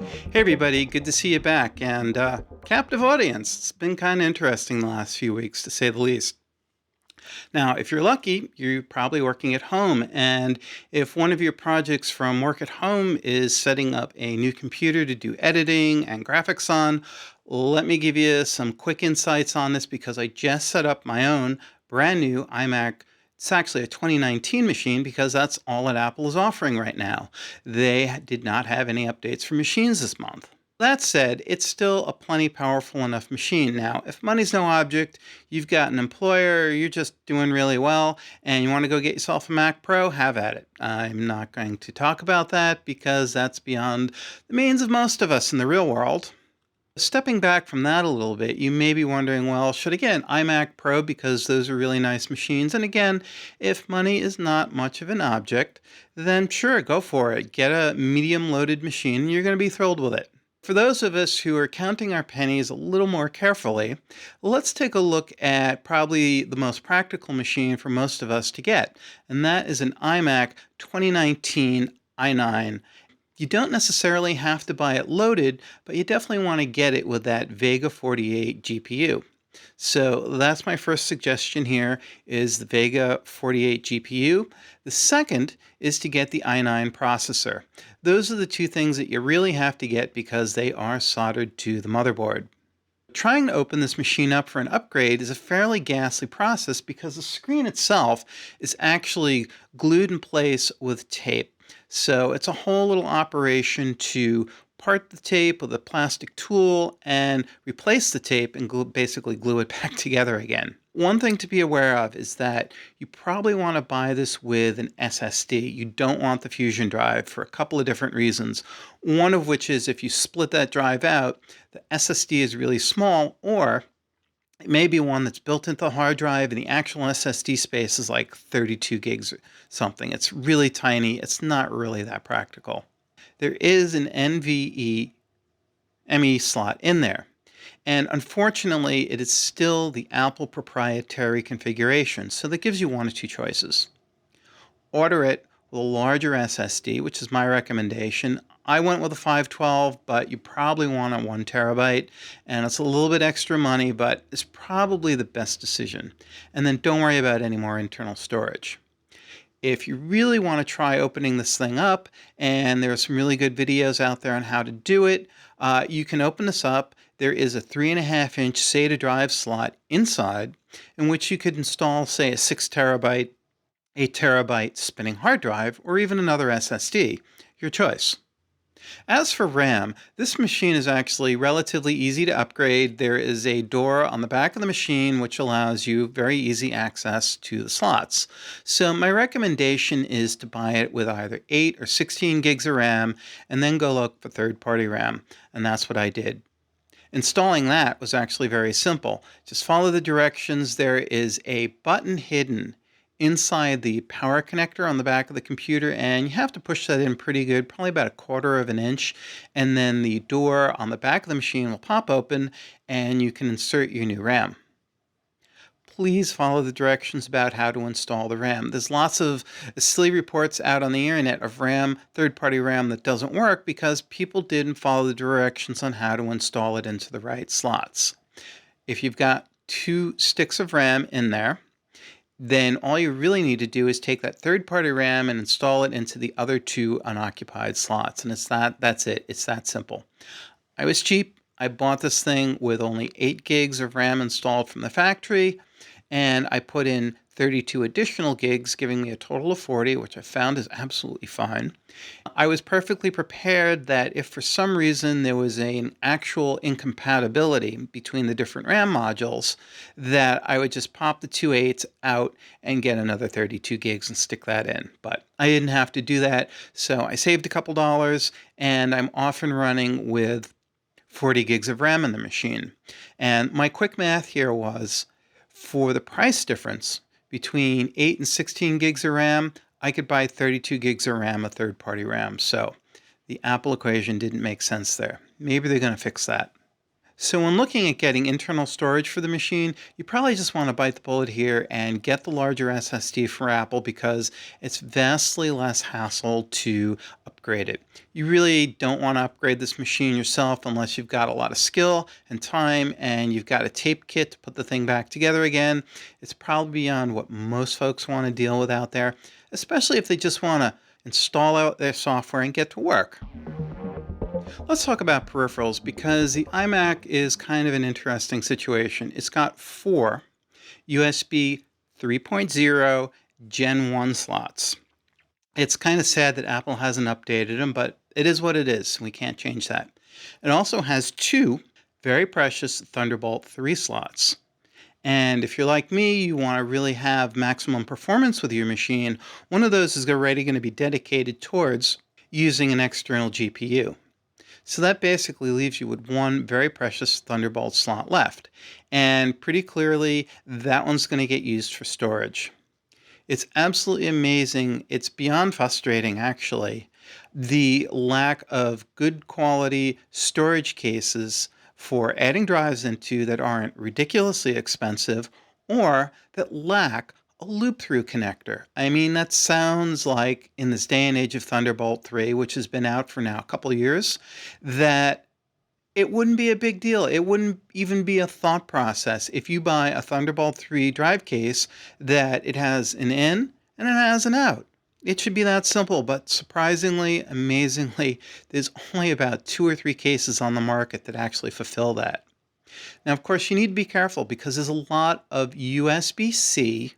Hey everybody, good to see you back, and captive audience. It's been kind of interesting the last few weeks, to say the least. Now, if you're lucky, you're probably working at home, and if one of your projects from work at home is setting up a new computer to do editing and graphics on, let me give you some quick insights on this because I just set up my own brand new iMac. It's actually a 2019 machine because that's all that Apple is offering right now. They did not have any updates for machines this month. That said, it's still a plenty powerful enough machine. Now, if money's no object, you've got an employer, you're just doing really well, and you want to go get yourself a Mac Pro, have at it. I'm not going to talk about that because that's beyond the means of most of us in the real world. Stepping back from that a little bit, you may be wondering, well, should I get an iMac Pro because those are really nice machines? And again, if money is not much of an object, then sure, go for it. Get a medium loaded machine and you're going to be thrilled with it. For those of us who are counting our pennies a little more carefully, let's take a look at probably the most practical machine for most of us to get, and that is an iMac 2019 i9. You don't necessarily have to buy it loaded, but you definitely want to get it with that Vega 48 GPU. So that's my first suggestion here is the Vega 48 GPU. The second is to get the i9 processor. Those are the two things that you really have to get because they are soldered to the motherboard. Trying to open this machine up for an upgrade is a fairly ghastly process because the screen itself is actually glued in place with tape. So it's a whole little operation to part the tape with a plastic tool and replace the tape and basically glue it back together again. One thing to be aware of is that you probably want to buy this with an SSD. You don't want the Fusion drive for a couple of different reasons. One of which is if you split that drive out, the SSD is really small, or it may be one that's built into the hard drive and the actual SSD space is like 32 gigs or something. It's really tiny. It's not really that practical. There is an NVMe slot in there. And unfortunately, it is still the Apple proprietary configuration. So that gives you one or two choices. Order it with a larger SSD, which is my recommendation. I went with a 512, but you probably want a 1 terabyte, and it's a little bit extra money, but it's probably the best decision. And then don't worry about any more internal storage. If you really want to try opening this thing up, and there are some really good videos out there on how to do it, you can open this up. There is a 3.5-inch SATA drive slot inside in which you could install, say, a 6 terabyte, 8 terabyte spinning hard drive, or even another SSD, your choice. As for RAM, this machine is actually relatively easy to upgrade. There is a door on the back of the machine which allows you very easy access to the slots. So my recommendation is to buy it with either 8 or 16 gigs of RAM and then go look for third-party RAM, and that's what I did. Installing that was actually very simple. Just follow the directions. There is a button hidden inside the power connector on the back of the computer, and you have to push that in pretty good, probably about 1/4 of an inch, and then the door on the back of the machine will pop open and you can insert your new RAM. Please follow the directions about how to install the RAM. There's lots of silly reports out on the internet of RAM, third-party RAM that doesn't work because people didn't follow the directions on how to install it into the right slots. If you've got 2 sticks of RAM in there, then all you really need to do is take that third-party RAM and install it into the other 2 unoccupied slots. And that's it. It's that simple. I was cheap. I bought this thing with only 8 gigs of RAM installed from the factory, and I put in 32 additional gigs, giving me a total of 40, which I found is absolutely fine. I was perfectly prepared that if for some reason there was an actual incompatibility between the different RAM modules, that I would just pop the 2 8s out and get another 32 gigs and stick that in. But I didn't have to do that, so I saved a couple dollars, and I'm off and running with 40 gigs of RAM in the machine. And my quick math here was, for the price difference between 8 and 16 gigs of RAM, I could buy 32 gigs of RAM of third-party RAM. So the Apple equation didn't make sense there. Maybe they're going to fix that. So when looking at getting internal storage for the machine, you probably just want to bite the bullet here and get the larger SSD for Apple because it's vastly less hassle to upgrade it. You really don't want to upgrade this machine yourself unless you've got a lot of skill and time and you've got a tape kit to put the thing back together again. It's probably beyond what most folks want to deal with out there, especially if they just want to install out their software and get to work. Let's talk about peripherals because the iMac is kind of an interesting situation. It's got 4 USB 3.0 Gen 1 slots. It's kind of sad that Apple hasn't updated them, but it is what it is. We can't change that. It also has 2 very precious Thunderbolt 3 slots. And if you're like me, you want to really have maximum performance with your machine, one of those is already going to be dedicated towards using an external GPU. So that basically leaves you with 1 very precious Thunderbolt slot left. And pretty clearly, that one's going to get used for storage. It's absolutely amazing. It's beyond frustrating, actually, the lack of good quality storage cases for adding drives into that aren't ridiculously expensive or that lack a loop-through connector. I mean, that sounds like in this day and age of Thunderbolt 3, which has been out for now a couple of years, that it wouldn't be a big deal. It wouldn't even be a thought process if you buy a Thunderbolt 3 drive case that it has an in and it has an out. It should be that simple, but surprisingly, amazingly, there's only about 2 or 3 cases on the market that actually fulfill that. Now, of course, you need to be careful because there's a lot of USB-C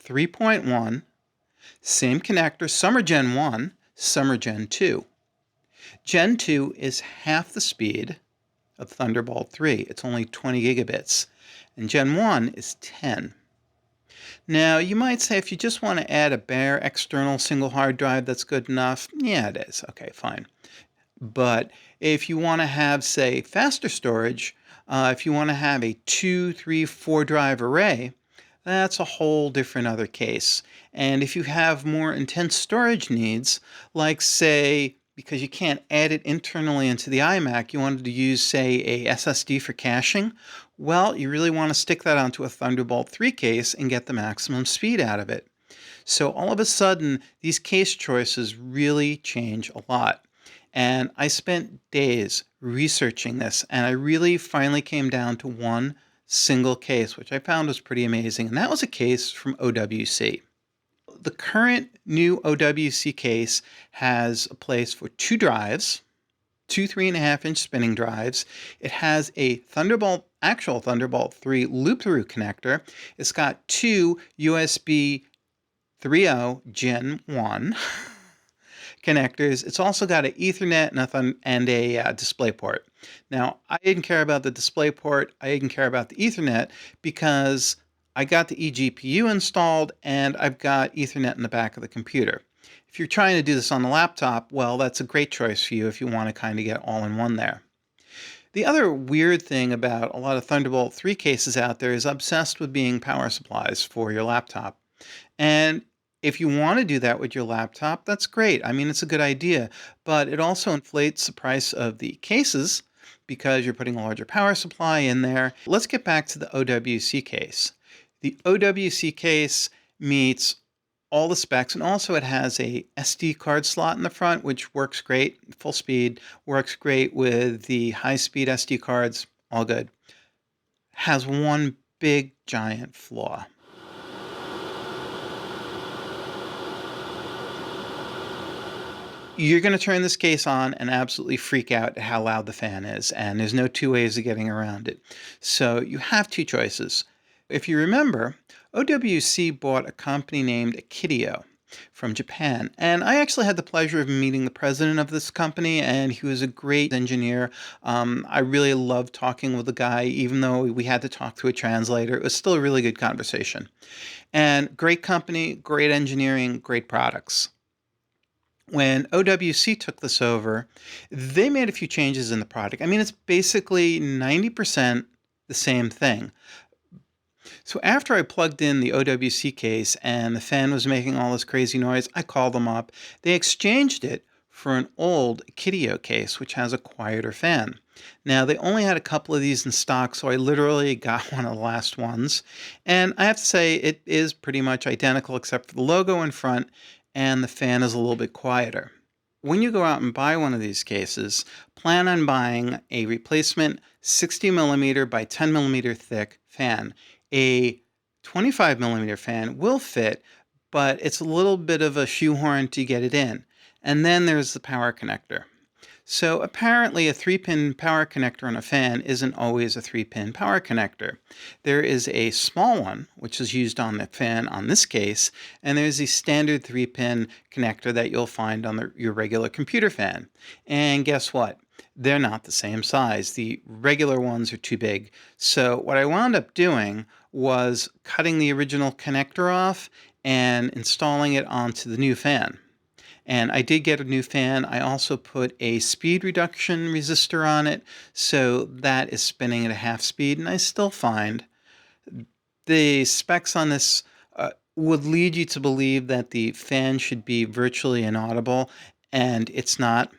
3.1, same connector, some are Gen 1, some are Gen 2. Gen 2 is half the speed of Thunderbolt 3. It's only 20 gigabits. And Gen 1 is 10. Now, you might say if you just want to add a bare external single hard drive, that's good enough. Yeah, it is. Okay, fine. But if you want to have, say, faster storage, if you want to have a 2, 3, 4 drive array, that's a whole different other case. And if you have more intense storage needs, like say, because you can't add it internally into the iMac, you wanted to use, say, a SSD for caching, well, you really want to stick that onto a Thunderbolt 3 case and get the maximum speed out of it. So all of a sudden, these case choices really change a lot. And I spent days researching this, and I really finally came down to one single case, which I found was pretty amazing, and that was a case from OWC. The current new OWC case has a place for 2 drives, 2 3.5-inch spinning drives. It has a actual Thunderbolt 3 loop-through connector. It's got 2 USB 3.0 Gen 1 connectors. It's also got an Ethernet and a DisplayPort. Now, I didn't care about the DisplayPort. I didn't care about the Ethernet because I got the eGPU installed and I've got Ethernet in the back of the computer. If you're trying to do this on the laptop, well, that's a great choice for you if you want to kind of get all in one there. The other weird thing about a lot of Thunderbolt 3 cases out there is obsessed with being power supplies for your laptop. And if you want to do that with your laptop, that's great. I mean, it's a good idea, but it also inflates the price of the cases because you're putting a larger power supply in there. Let's get back to the OWC case. The OWC case meets all the specs, and also it has a SD card slot in the front, which works great, full speed, works great with the high-speed SD cards, all good. Has one big, giant flaw. You're going to turn this case on and absolutely freak out at how loud the fan is, and there's no 2 ways of getting around it. So you have 2 choices. If you remember, OWC bought a company named Akitio from Japan, and I actually had the pleasure of meeting the president of this company, and he was a great engineer. I really loved talking with the guy, even though we had to talk through a translator. It was still a really good conversation. And great company, great engineering, great products. When OWC took this over, they made a few changes in the product. I mean, it's basically 90% the same thing. So after I plugged in the OWC case and the fan was making all this crazy noise, I called them up. They exchanged it for an old Akitio case, which has a quieter fan. Now, they only had a couple of these in stock, so I literally got one of the last ones. And I have to say, it is pretty much identical except for the logo in front, and the fan is a little bit quieter. When you go out and buy one of these cases, plan on buying a replacement 60 millimeter by 10 millimeter thick fan. A 25 millimeter fan will fit, but it's a little bit of a shoehorn to get it in. And then there's the power connector. So apparently a 3-pin power connector on a fan isn't always a 3-pin power connector. There is a small one, which is used on the fan on this case, and there's the standard 3-pin connector that you'll find on your regular computer fan. And guess what? They're not the same size. The regular ones are too big. So what I wound up doing was cutting the original connector off and installing it onto the new fan. And I did get a new fan. I also put a speed reduction resistor on it, so that is spinning at a half speed, and I still find the specs on this would lead you to believe that the fan should be virtually inaudible, and it's not.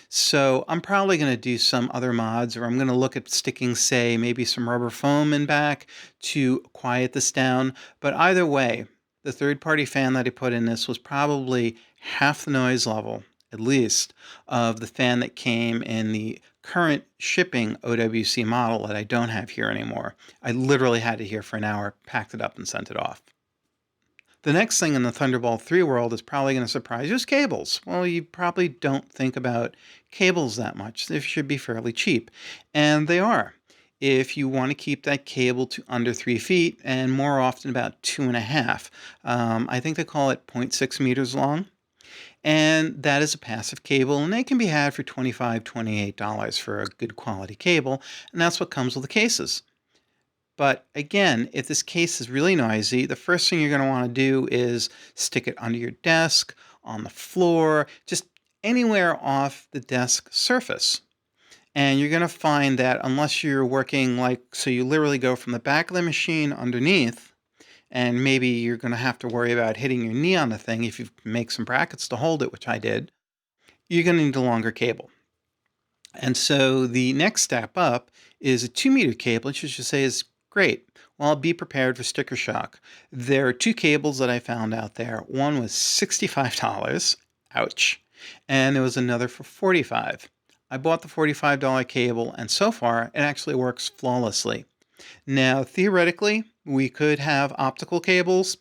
So I'm probably going to do some other mods, or I'm going to look at sticking, say, maybe some rubber foam in back to quiet this down. But either way, the third-party fan that I put in this was probably half the noise level, at least, of the fan that came in the current shipping OWC model that I don't have here anymore. I literally had it here for an hour, packed it up, and sent it off. The next thing in the Thunderbolt 3 world is probably going to surprise you is cables. Well, you probably don't think about cables that much. They should be fairly cheap, and they are. If you want to keep that cable to under 3 feet, and more often about 2.5. I think they call it 0.6 meters long. And that is a passive cable, and they can be had for $25, $28 for a good quality cable, and that's what comes with the cases. But again, if this case is really noisy, the first thing you're going to want to do is stick it under your desk, on the floor, just anywhere off the desk surface. And you're going to find that unless you're working so you literally go from the back of the machine underneath, and maybe you're going to have to worry about hitting your knee on the thing if you make some brackets to hold it, which I did, you're going to need a longer cable. And so the next step up is a 2-meter cable, which you should say is great. Well, be prepared for sticker shock. There are 2 cables that I found out there. One was $65, ouch, and there was another for $45. I bought the $45 cable, and so far, it actually works flawlessly. Now, theoretically, we could have optical cables,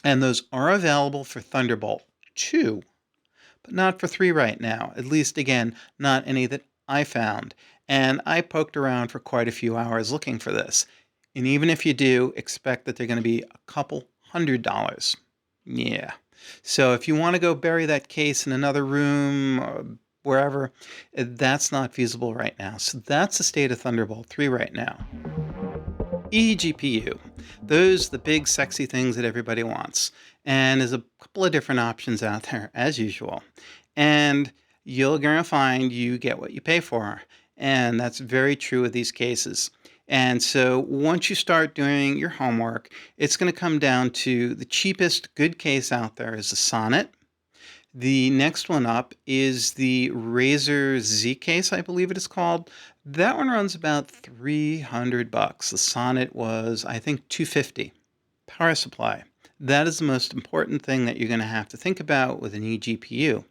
and those are available for Thunderbolt 2, but not for 3 right now. At least, again, not any that I found. And I poked around for quite a few hours looking for this. And even if you do, expect that they're going to be a couple $100. Yeah. So if you want to go bury that case in another room or wherever, that's not feasible right now. So that's the state of Thunderbolt 3 right now. eGPU. Those are the big sexy things that everybody wants. And there's a couple of different options out there, as usual. And you're going to find you get what you pay for. And that's very true of these cases. And so once you start doing your homework, it's going to come down to the cheapest good case out there is the Sonnet. The next one up is the Razer Z case, I believe it is called. That one runs about $300. The Sonnet was, I think, $250. Power supply. That is the most important thing that you're going to have to think about with an eGPU.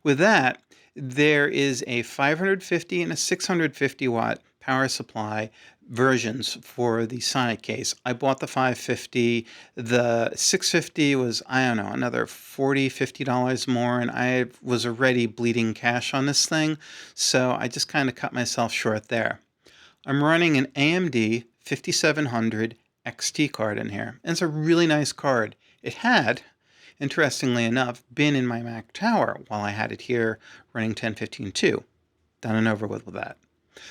With that, there is a 550 and a 650 watt power supply versions for the Sonnet case. I bought the 550. The 650 was, I don't know, another $40, $50 more, and I was already bleeding cash on this thing, so I just kind of cut myself short there. I'm running an AMD 5700 XT card in here, and it's a really nice card. It had, interestingly enough, been in my Mac Tower while I had it here running 1015.2. Done and over with that.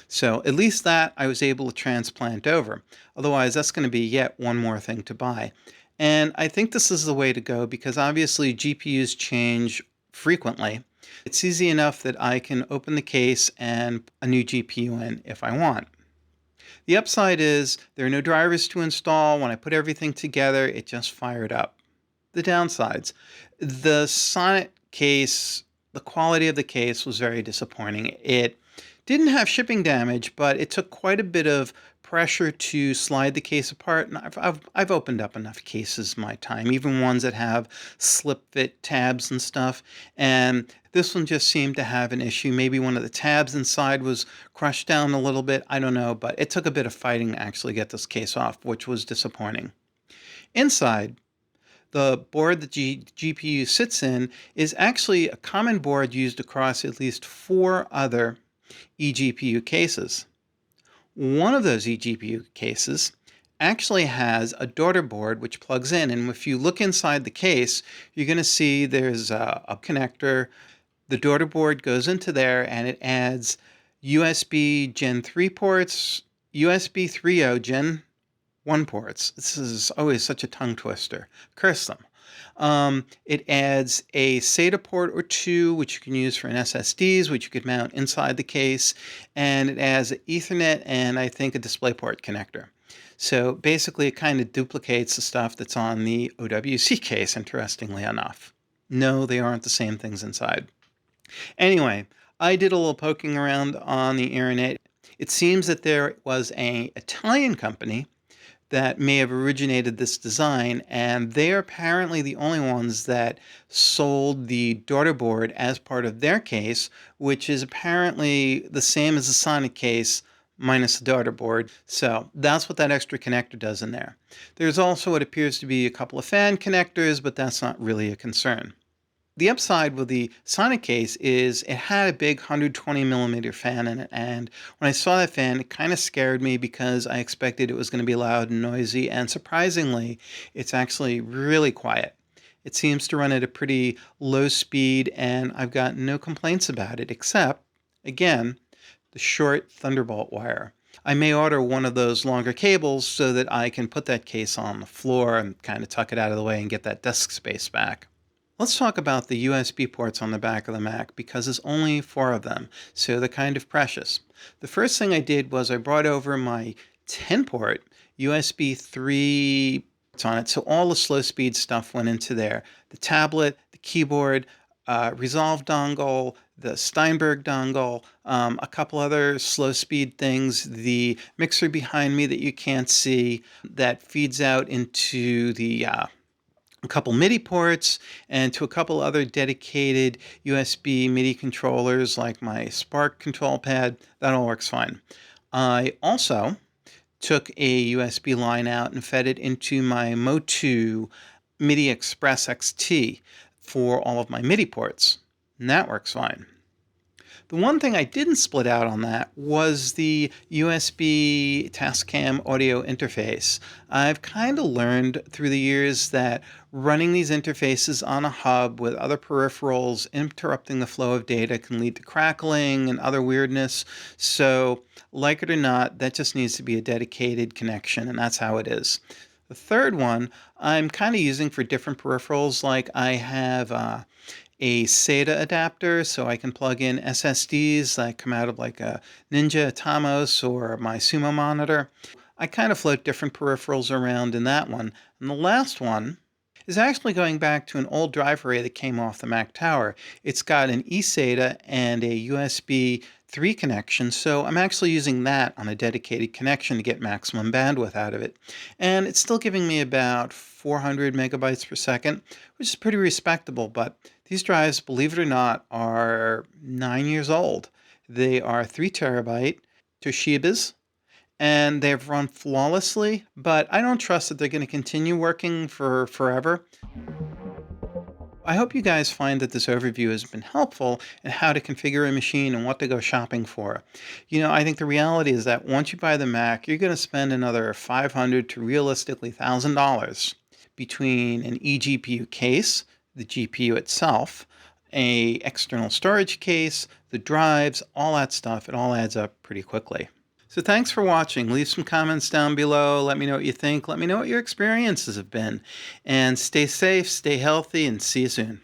So at least that I was able to transplant over. Otherwise, that's going to be yet one more thing to buy. And I think this is the way to go because obviously GPUs change frequently. It's easy enough that I can open the case and a new GPU in if I want. The upside is there are no drivers to install. When I put everything together, it just fired up. The downsides. The Sonnet case, the quality of the case was very disappointing. It didn't have shipping damage, but it took quite a bit of pressure to slide the case apart. And I've opened up enough cases in my time, even ones that have slip fit tabs and stuff. And this one just seemed to have an issue. Maybe one of the tabs inside was crushed down a little bit. I don't know, but it took a bit of fighting to actually get this case off, which was disappointing. Inside, the board that GPU sits in is actually a common board used across at least 4 other eGPU cases. One of those eGPU cases actually has a daughter board which plugs in, and if you look inside the case, you're going to see there's a connector. The daughter board goes into there, and it adds USB Gen 3 ports, USB 3.0 Gen 1 ports. This is always such a tongue twister. Curse them. It adds a SATA port or 2, which you can use for an SSDs, which you could mount inside the case, and it adds an Ethernet and I think a DisplayPort connector. So basically, it kind of duplicates the stuff that's on the OWC case, interestingly enough. No, they aren't the same things inside. Anyway, I did a little poking around on the internet. It seems that there was an Italian company that may have originated this design, and they are apparently the only ones that sold the daughter board as part of their case, which is apparently the same as the Sonnet case minus the daughter board. So that's what that extra connector does in there. There's also what appears to be a couple of fan connectors, but that's not really a concern. The upside with the Sonnet case is it had a big 120 millimeter fan in it, and when I saw that fan, it kind of scared me because I expected it was going to be loud and noisy, and surprisingly, it's actually really quiet. It seems to run at a pretty low speed, and I've got no complaints about it, except, again, the short Thunderbolt wire. I may order one of those longer cables so that I can put that case on the floor and kind of tuck it out of the way and get that desk space back. Let's talk about the USB ports on the back of the Mac because there's only 4 of them, so they're kind of precious. The first thing I did was I brought over my 10-port USB 3 ports on it, so all the slow speed stuff went into there. The tablet, the keyboard, Resolve dongle, the Steinberg dongle, a couple other slow speed things, the mixer behind me that you can't see that feeds out into the a couple MIDI ports, and to a couple other dedicated USB MIDI controllers like my Spark control pad. That all works fine. I also took a USB line out and fed it into my MOTU MIDI Express XT for all of my MIDI ports, and that works fine. The one thing I didn't split out on that was the USB Tascam audio interface. I've kind of learned through the years that running these interfaces on a hub with other peripherals interrupting the flow of data can lead to crackling and other weirdness. So, like it or not, that just needs to be a dedicated connection, and that's how it is. The third one I'm kind of using for different peripherals, like I have a SATA adapter so I can plug in SSDs that come out of like a Ninja Atomos or my Sumo monitor. I kind of float different peripherals around in that one. And the last one is actually going back to an old drive array that came off the Mac Tower. It's got an eSATA and a USB 3 connection, so I'm actually using that on a dedicated connection to get maximum bandwidth out of it. And it's still giving me about 400 megabytes per second, which is pretty respectable, but these drives, believe it or not, are 9 years old. They are 3 terabyte Toshibas, and they've run flawlessly, but I don't trust that they're going to continue working for forever. I hope you guys find that this overview has been helpful in how to configure a machine and what to go shopping for. You know, I think the reality is that once you buy the Mac, you're going to spend another $500 to realistically $1,000 between an eGPU case, the GPU itself, a external storage case, the drives, all that stuff. It all adds up pretty quickly. So thanks for watching. Leave some comments down below. Let me know what you think. Let me know what your experiences have been. And stay safe, stay healthy, and see you soon.